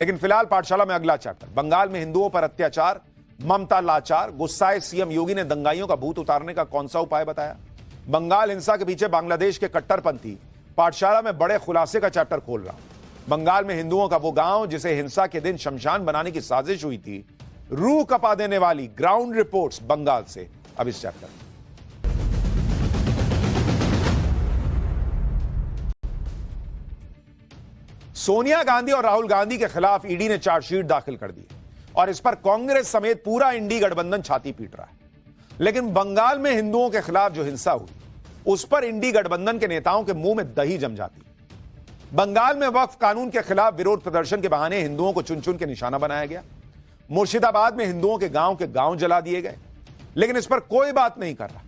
लेकिन फिलहाल पाठशाला में अगला चैप्टर, बंगाल में हिंदुओं पर अत्याचार, ममता लाचार, गुस्साए सीएम योगी ने दंगाइयों का भूत उतारने का कौन सा उपाय बताया। बंगाल हिंसा के पीछे बांग्लादेश के कट्टरपंथी, पाठशाला में बड़े खुलासे का चैप्टर खोल रहा हूं। बंगाल में हिंदुओं का वो गांव जिसे हिंसा के दिन शमशान बनाने की साजिश हुई थी, रूह कपा देने वाली ग्राउंड रिपोर्ट्स बंगाल से अब इस चैप्टर में। सोनिया गांधी और राहुल गांधी के खिलाफ ईडी ने चार्जशीट दाखिल कर दी और इस पर कांग्रेस समेत पूरा इंडी गठबंधन छाती पीट रहा है। लेकिन बंगाल में हिंदुओं के खिलाफ जो हिंसा हुई, उस पर इंडी गठबंधन के नेताओं के मुंह में दही जम जाती। बंगाल में वक्फ कानून के खिलाफ विरोध प्रदर्शन के बहाने हिंदुओं को चुन चुन के निशाना बनाया गया। मुर्शिदाबाद में हिंदुओं के गांव जला दिए गए, लेकिन इस पर कोई बात नहीं कर रहा।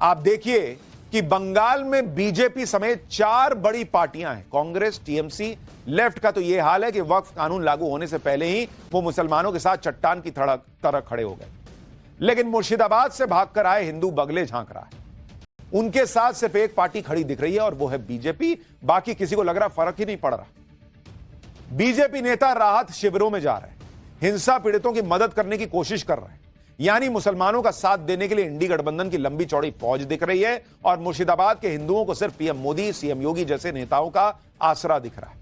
आप देखिए कि बंगाल में बीजेपी समेत 4 बड़ी पार्टियां हैं, कांग्रेस, टीएमसी, लेफ्ट का तो यह हाल है कि वक्फ कानून लागू होने से पहले ही वो मुसलमानों के साथ चट्टान की तरह खड़े हो गए। लेकिन मुर्शिदाबाद से भागकर आए हिंदू बगले झांक रहा है। उनके साथ सिर्फ एक पार्टी खड़ी दिख रही है और वो है बीजेपी। बाकी किसी को लग रहा फर्क ही नहीं पड़ रहा। बीजेपी नेता राहत शिविरों में जा रहे हैं, हिंसा पीड़ितों की मदद करने की कोशिश कर रहे हैं, यानी मुसलमानों का साथ देने के लिए इंडी गठबंधन की लंबी चौड़ी फौज दिख रही है और मुर्शिदाबाद के हिंदुओं को सिर्फ पीएम मोदी, सीएम योगी जैसे नेताओं का आसरा दिख रहा है।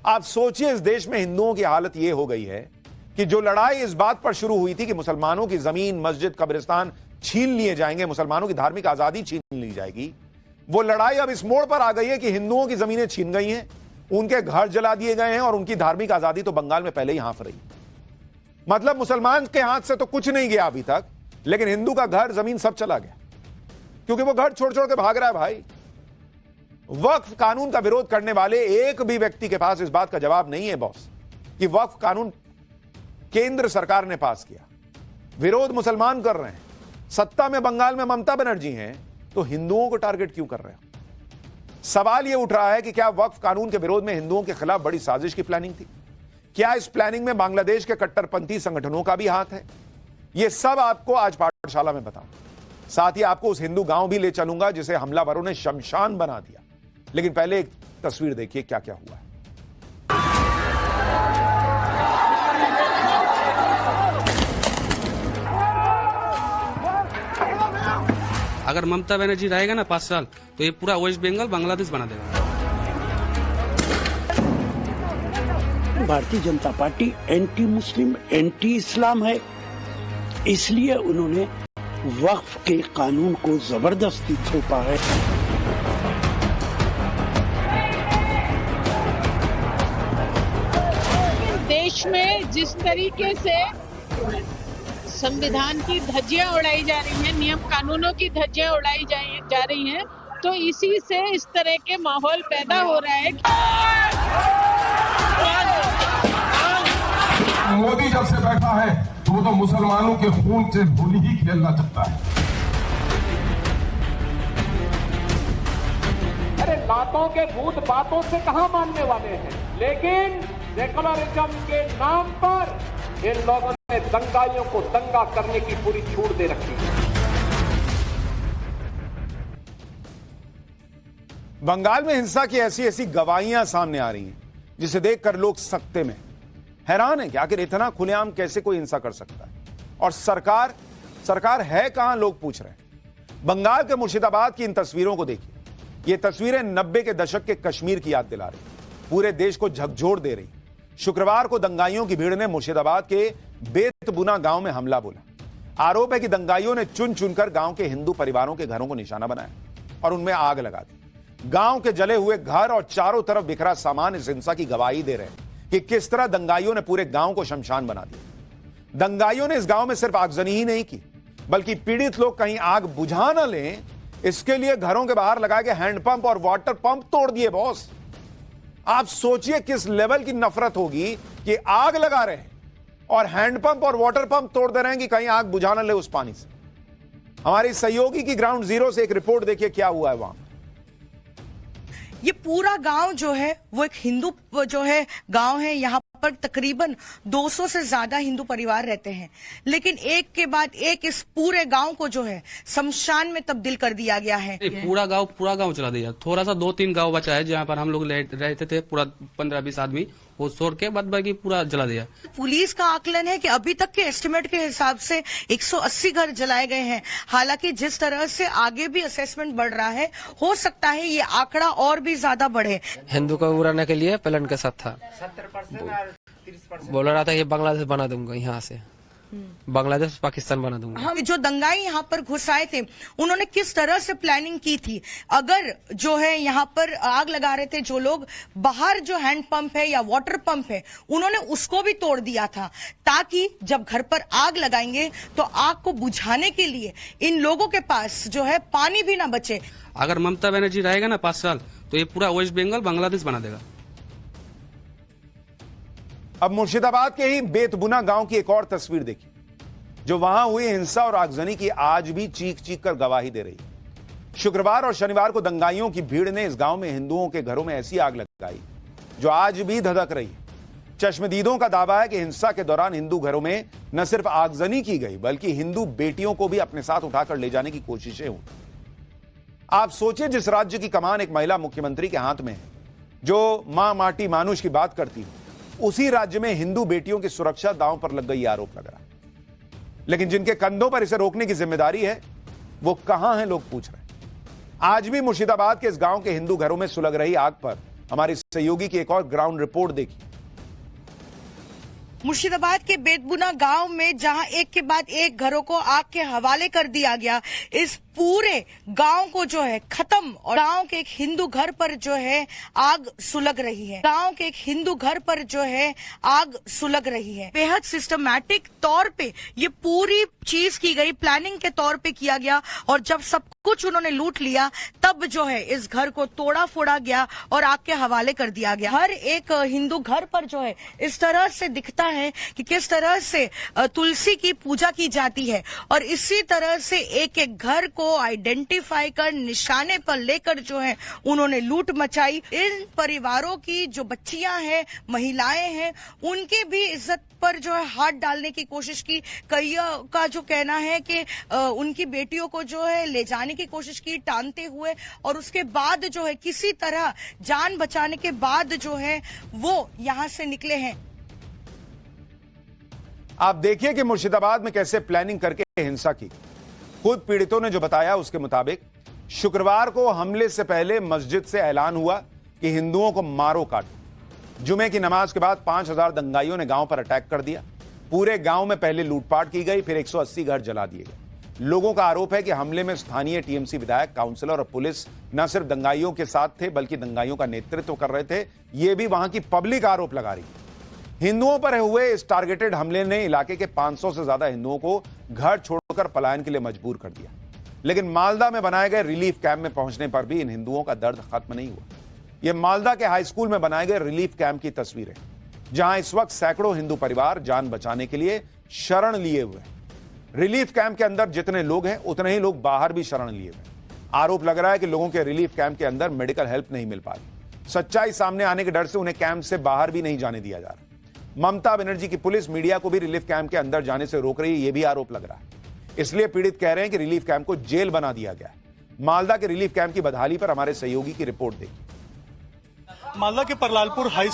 आप सोचिए, इस देश में हिंदुओं की हालत यह हो गई है कि जो लड़ाई इस बात पर शुरू हुई थी कि मुसलमानों की जमीन, मस्जिद, कब्रिस्तान छीन लिए जाएंगे, मुसलमानों की धार्मिक आजादी छीन ली जाएगी, वो लड़ाई अब इस मोड़ पर आ गई है कि हिंदुओं की जमीनें छीन गई हैं, उनके घर जला दिए गए हैं और उनकी धार्मिक आजादी तो बंगाल में पहले ही हाँफ रही। मतलब मुसलमान के हाथ से तो कुछ नहीं गया अभी तक, लेकिन हिंदू का घर, जमीन सब चला गया, क्योंकि वो घर छोड़ छोड़ के भाग रहा है। भाई, वक्फ कानून का विरोध करने वाले एक भी व्यक्ति के पास इस बात का जवाब नहीं है बॉस कि वक्फ कानून केंद्र सरकार ने पास किया, विरोध मुसलमान कर रहे हैं, सत्ता में बंगाल में ममता बनर्जी हैं, तो हिंदुओं को टारगेट क्यों कर रहे हैं। सवाल यह उठ रहा है कि क्या वक्फ कानून के विरोध में हिंदुओं के खिलाफ बड़ी साजिश की प्लानिंग थी? क्या इस प्लानिंग में बांग्लादेश के कट्टरपंथी संगठनों का भी हाथ है? यह सब आपको आज पाठशाला में बताऊंगा। साथ ही आपको उस हिंदू गांव भी ले चलूंगा जिसे हमलावरों ने शमशान बना दिया। लेकिन पहले एक तस्वीर देखिए क्या क्या हुआ है। अगर ममता बनर्जी रहेगा ना 5 साल, तो ये पूरा वेस्ट बंगाल बांग्लादेश बना देगा। Bharatiya Janata party anti Muslim, anti इस्लाम है, इसलिए उन्होंने वक्फ के कानून को जबरदस्ती थोपा है। देश में जिस तरीके से संविधान की धज्जियां उड़ाई जा रही हैं, नियम कानूनों की धज्जियां उड़ाई जा रही हैं, तो इसी से इस तरह के माहौल पैदा हो रहा है। मोदी जब से बैठा है तो वो तो मुसलमानों के खून से होली ही खेलना चाहता है। अरे बातों के भूत बातों से कहां मानने वाले हैं, लेकिन सेकुलरिज्म के नाम पर इन लोगों ने दंगाइयों को दंगा करने की पूरी छूट दे रखी है। बंगाल में हिंसा की ऐसी ऐसी गवाहियां सामने आ रही हैं जिसे देखकर लोग सकते में हैरान है कि आखिर इतना खुलेआम कैसे कोई हिंसा कर सकता है। और सरकार है कहां, लोग पूछ रहे हैं। बंगाल के मुर्शिदाबाद की इन तस्वीरों को देखिए। ये तस्वीरें 90 के दशक के कश्मीर की याद दिला रही, पूरे देश को झकझोर दे रही। शुक्रवार को दंगाइयों की भीड़ ने मुर्शिदाबाद के बेतबुना गांव में हमला बोला। आरोप है कि दंगाइयों ने चुन चुनकर गांव के हिंदू परिवारों के घरों को निशाना बनाया और उनमें आग लगा दी। गांव के जले हुए घर और चारों तरफ बिखरा सामान इस हिंसा की गवाही दे रहे हैं कि किस तरह दंगाइयों ने पूरे गांव को शमशान बना दिया। दंगाइयों ने इस गांव में सिर्फ आगजनी ही नहीं की, बल्कि पीड़ित लोग कहीं आग बुझा न लें, इसके लिए घरों के बाहर लगाए गए हैंडपंप और वाटर पंप तोड़ दिए। बॉस, आप सोचिए किस लेवल की नफरत होगी कि आग लगा रहे हैं और हैंडपंप और वाटर पंप तोड़ दे रहे हैं कि कहीं आग बुझा न ले उस पानी से। हमारी सहयोगी की ग्राउंड जीरो से एक रिपोर्ट देखिए क्या हुआ है वहां। ये पूरा गांव जो है वो एक हिंदू जो है गांव है। यहाँ पर तकरीबन 200 से ज्यादा हिंदू परिवार रहते हैं, लेकिन एक के बाद एक इस पूरे गांव को जो है शमशान में तब्दील कर दिया गया है। पूरा गांव चला दिया। थोड़ा सा 2-3 गांव बचा है जहाँ पर हम लोग रहते थे, पूरा 15-20 आदमी, वो छोड़ के बाद बाकी पूरा जला दिया। पुलिस का आकलन है कि अभी तक के एस्टिमेट के हिसाब से 180 घर जलाए गए हैं। हालांकि जिस तरह से आगे भी असेसमेंट बढ़ रहा है, हो सकता है ये आंकड़ा और भी ज्यादा बढ़े। हिंदू को उड़ाने के लिए प्लान के साथ था, 70% बोल रहा था कि बांग्लादेश बना दूंगा, यहाँ से बांग्लादेश पाकिस्तान बना दूंगा। हम जो दंगाई यहाँ पर घुस आए थे, उन्होंने किस तरह से प्लानिंग की थी? अगर जो है यहाँ पर आग लगा रहे थे जो लोग, बाहर जो हैंड पंप है या वाटर पंप है, उन्होंने उसको भी तोड़ दिया था, ताकि जब घर पर आग लगाएंगे तो आग को बुझाने के लिए इन लोगों के पास जो है पानी भी ना बचे। अगर ममता बनर्जी रहेगा ना 5 साल, तो ये पूरा वेस्ट बंगाल बांग्लादेश बना देगा। अब मुर्शिदाबाद के ही बेतबुना गांव की एक और तस्वीर देखिए, जो वहां हुई हिंसा और आगजनी की आज भी चीख चीख कर गवाही दे रही है। शुक्रवार और शनिवार को दंगाइयों की भीड़ ने इस गांव में हिंदुओं के घरों में ऐसी आग लगाई जो आज भी धधक रही है। चश्मदीदों का दावा है कि हिंसा के दौरान हिंदू घरों में न सिर्फ आगजनी की गई, बल्कि हिंदू बेटियों को भी अपने साथ उठाकर ले जाने की कोशिशें हुई। आप सोचिए, जिस राज्य की कमान एक महिला मुख्यमंत्री के हाथ में है, जो मां माटी मानुष की बात करती है, उसी राज्य में हिंदू बेटियों की सुरक्षा दांव पर लग गई आरोप लग रहा है। लेकिन जिनके कंधों पर इसे रोकने की जिम्मेदारी है, वो कहां हैं, लोग पूछ रहे हैं। आज भी मुर्शिदाबाद के इस गांव के हिंदू घरों में सुलग रही आग पर हमारी सहयोगी की एक और ग्राउंड रिपोर्ट देखिए। मुर्शिदाबाद के बेतबुना गांव में जहां एक के बाद एक घरों को आग के हवाले कर दिया गया, इस पूरे गांव को जो है खत्म, और गांव के एक हिंदू घर पर जो है आग सुलग रही है। गांव के एक हिंदू घर पर जो है आग सुलग रही है। बेहद सिस्टमैटिक तौर पे ये पूरी चीज की गई, प्लानिंग के तौर पे किया गया, और जब सब कुछ उन्होंने लूट लिया, तब जो है इस घर को तोड़ा फोड़ा गया और आग के हवाले कर दिया गया। हर एक हिंदू घर पर जो है इस तरह से दिखता है कि किस तरह से तुलसी की पूजा की जाती है, और इसी तरह से एक एक घर को आइडेंटिफाई कर निशाने पर लेकर जो है उन्होंने लूट मचाई। इन परिवारों की जो बच्चियां हैं, महिलाएं हैं, उनके भी इज्जत पर जो है हाथ डालने की कोशिश की। कईयों का जो कहना है कि उनकी बेटियों को जो है ले जाने की कोशिश की टांगते हुए, और उसके बाद जो है किसी तरह जान बचाने के बाद जो है वो यहां से निकले हैं। आप देखिए कि मुर्शिदाबाद में कैसे प्लानिंग करके हिंसा की। खुद पीड़ितों ने जो बताया उसके मुताबिक शुक्रवार को हमले से पहले मस्जिद से ऐलान हुआ कि हिंदुओं को मारो काटो। जुमे की नमाज के बाद 5000 दंगाइयों ने गांव पर अटैक कर दिया। पूरे गांव में पहले लूटपाट की गई, फिर 180 घर जला दिए गए। लोगों का आरोप है कि हमले में स्थानीय टीएमसी विधायक, काउंसलर और पुलिस न सिर्फ दंगाइयों के साथ थे, बल्कि दंगाइयों का नेतृत्व कर रहे थे। यह भी वहां की पब्लिक आरोप लगा रही है। हिंदुओं पर हुए इस टारगेटेड हमले ने इलाके के 500 से ज्यादा हिंदुओं को घर छोड़कर पलायन के लिए मजबूर कर दिया। लेकिन मालदा में बनाए गए रिलीफ कैंप में पहुंचने पर भी इन हिंदुओं का दर्द खत्म नहीं हुआ। यह मालदा के हाई स्कूल में बनाए गए रिलीफ कैंप की तस्वीरें, जहां इस वक्त सैकड़ों हिंदू परिवार जान बचाने के लिए शरण लिए हुए हैं। रिलीफ कैंप के अंदर जितने लोग हैं, उतने ही लोग बाहर भी शरण लिए हुए। आरोप लग रहा है कि लोगों के रिलीफ कैंप के अंदर मेडिकल हेल्प नहीं मिल पा रही। सच्चाई सामने आने के डर से उन्हें कैंप से बाहर भी नहीं जाने दिया जा रहा। ममता बनर्जी की पुलिस मीडिया को भी रिलीफ कैंप के अंदर जाने से रोक रही है, यह भी आरोप लग रहा है। इसलिए पीड़ित कह रहे हैं कि रिलीफ कैंप को जेल बना दिया गया है। मालदा के रिलीफ कैंप की बदहाली पर हमारे सहयोगी की रिपोर्ट देखिए। मालदा के परलालपुर हाई